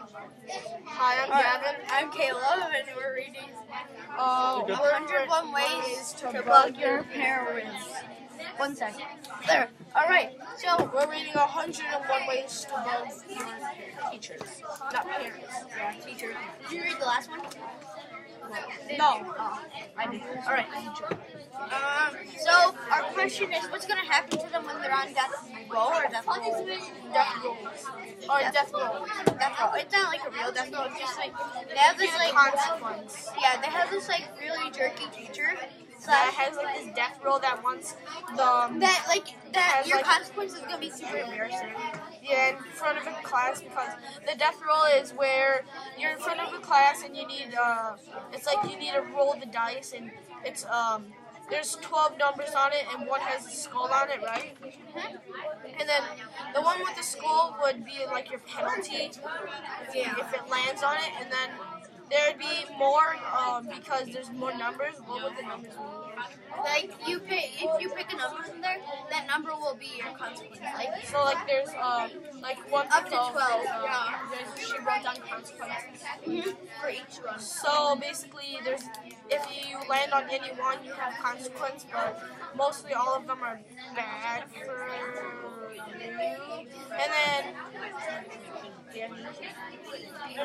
Hi, I'm Gavin. I'm Caleb, and we're reading 101 Ways to Bug Your Parents. 1 second. There. Alright, so We're reading 101 Ways to Bug Your Teachers. Not parents. yeah, teacher. Did you read the last one? No. Oh, I did. Alright. So our question is, what's gonna happen to them when they're on death row or death row? Death row. Or death row. Death row. It's not like a real death row. It's just like they have this like consequence. yeah, they have this like really jerky teacher That has like this death row that wants the that your like- consequence is gonna be super embarrassing. in front of a class, because the death roll is where you're in front of a class and you need it's like you need to roll the dice, and it's there's 12 numbers on it and one has a skull on it, right? And then the one with the skull would be like your penalty if it lands on it, and then there'd be more because there's more numbers. What would the numbers be? Like if you pick a number from there, that number will be your consequence. Like So like there's like 1 up to 12. Yeah. She wrote down consequences. For each one. So basically, there's if you land on any one, you have consequence, but mostly all of them are bad for you. And then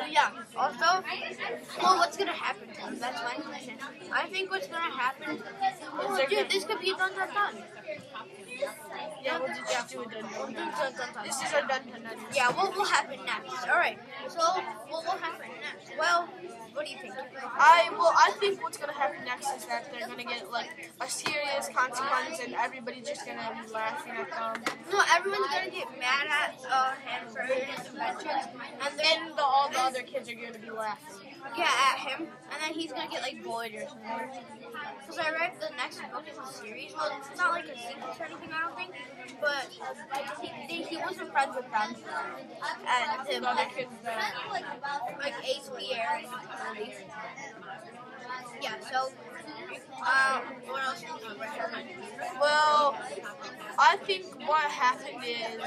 Yeah. Also, well, what's gonna happen to them? That's my question. I think what's gonna happen. Dude, this could be a done. yeah, we'll just do a dun. This is our dun. Yeah, what will happen next? All right. So, what will happen next? Well, what do you think? I think what's gonna happen next is that they're gonna get like a serious consequence, and everybody's just gonna be laughing at them. No, everyone's gonna get mad at him for his inventions, and then And all the other kids are gonna be laughing. yeah, at him, and then he's gonna get like bullied or something. Because I read the next book in the series. Well, it's not like a sequence or anything, I don't think, but he wasn't friends with them, and The other kids that like Ace, Pierre, and Cody. Yeah. So, what else? Well, I think what happened is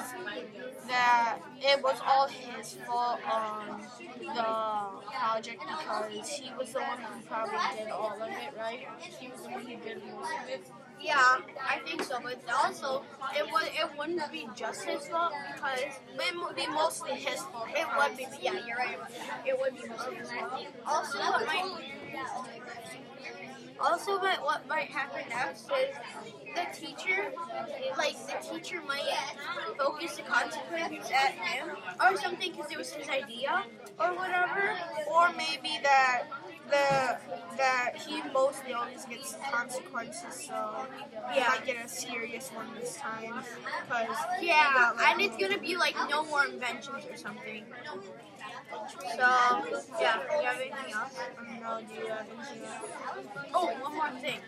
that it was all his fault on the project, because he was the one who probably did all of it, right? He was the one who did most of it. Yeah, I think so, but also it wouldn't be just his fault because It would be mostly his fault. it would be. Yeah, you're right. It would be mostly his fault. What might happen next is the teacher might focus the consequence at him or something because it was his idea or whatever. Or maybe that he mostly always gets consequences, so he might get a serious one this time. Because Yeah, and it's gonna be like no more inventions or something. So yeah, do you have anything else? no, do you have anything else? Oh, one more thing.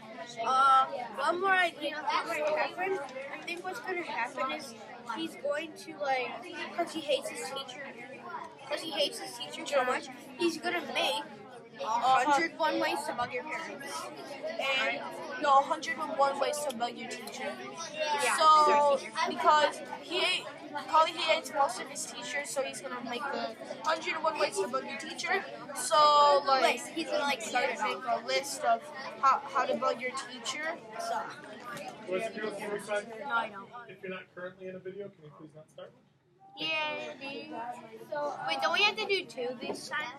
One more idea that might happen. I think what's gonna happen is he's going to because he hates his teacher. Because he hates his teacher so much, he's gonna make 101 ways to bug your parents. And no, 101 ways to bug your teacher. Yeah. So because probably he hates most of his teachers, so he's gonna make the 101 ways to bug your teacher. So like He's gonna start it make off. a list of how to bug your teacher. So, Was the video being recorded? no, I don't. If you're not currently in a video, can you please not start one? Yeah. So wait, don't we have to do two this time?